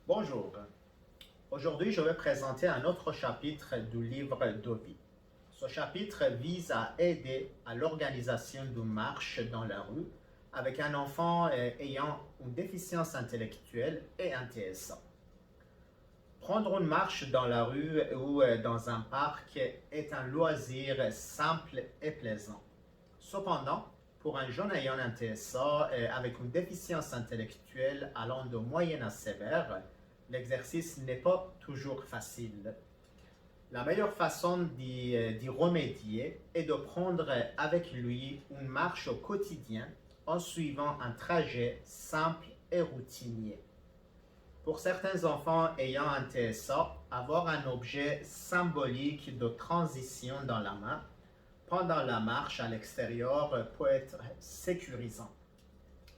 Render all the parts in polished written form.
Bonjour. Aujourd'hui, je vais présenter un autre chapitre du livre de vie. Ce chapitre vise à aider à l'organisation d'une marche dans la rue avec un enfant ayant une déficience intellectuelle et un TSA. Prendre une marche dans la rue ou dans un parc est un loisir simple et plaisant. Cependant, pour un jeune ayant un TSA avec une déficience intellectuelle allant de moyenne à sévère, l'exercice n'est pas toujours facile. La meilleure façon d'y remédier est de prendre avec lui une marche au quotidien en suivant un trajet simple et routinier. Pour certains enfants ayant un TSA, avoir un objet symbolique de transition dans la main pendant la marche à l'extérieur peut être sécurisant.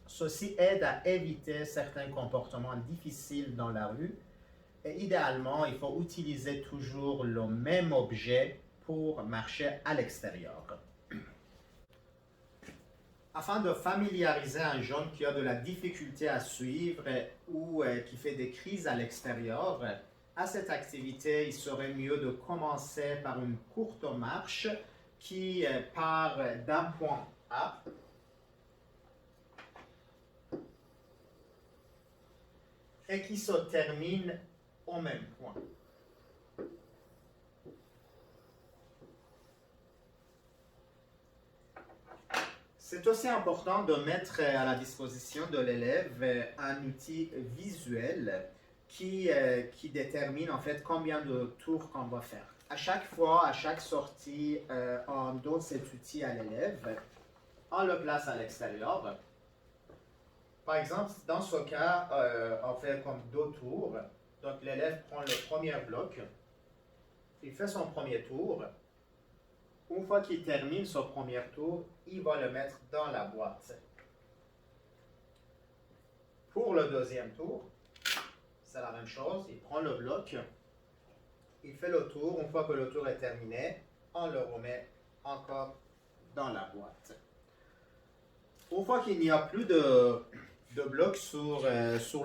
Ceci aide à éviter certains comportements difficiles dans la rue et idéalement, il faut utiliser toujours le même objet pour marcher à l'extérieur. Afin de familiariser un jeune qui a de la difficulté à suivre ou qui fait des crises à l'extérieur, à cette activité, il serait mieux de commencer par une courte marche qui part d'un point A et qui se termine au même point. C'est aussi important de mettre à la disposition de l'élève un outil visuel qui détermine en fait combien de tours qu'on va faire. À chaque fois, à chaque sortie, on donne cet outil à l'élève, on le place à l'extérieur. Par exemple, dans ce cas, on fait comme 2 tours. Donc l'élève prend le premier bloc, il fait son premier tour. Une fois qu'il termine son premier tour, il va le mettre dans la boîte. Pour le deuxième tour, c'est la même chose. Il prend le bloc, il fait le tour. Une fois que le tour est terminé, on le remet encore dans la boîte. Une fois qu'il n'y a plus de blocs sur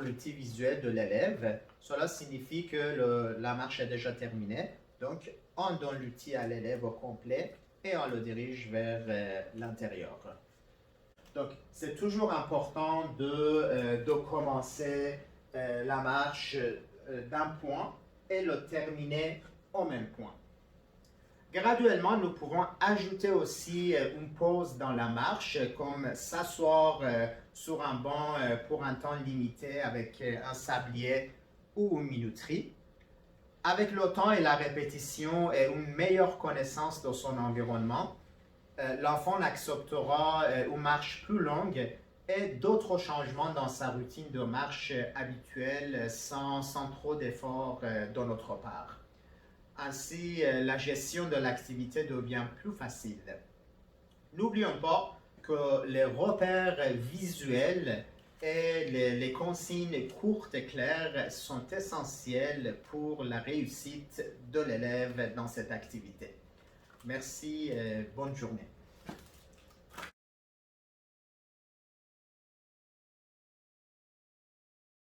l'outil visuel de l'élève, cela signifie que la marche est déjà terminée. Donc, on donne l'outil à l'élève au complet et on le dirige vers l'intérieur. Donc, c'est toujours important de commencer la marche d'un point et le terminer au même point. Graduellement, nous pouvons ajouter aussi une pause dans la marche, comme s'asseoir sur un banc pour un temps limité avec un sablier ou une minuterie. Avec le temps et la répétition et une meilleure connaissance de son environnement, l'enfant acceptera une marche plus longue et d'autres changements dans sa routine de marche habituelle sans trop d'efforts de notre part. Ainsi, la gestion de l'activité devient plus facile. N'oublions pas que les repères visuels et les consignes courtes et claires sont essentielles pour la réussite de l'élève dans cette activité. Merci et bonne journée.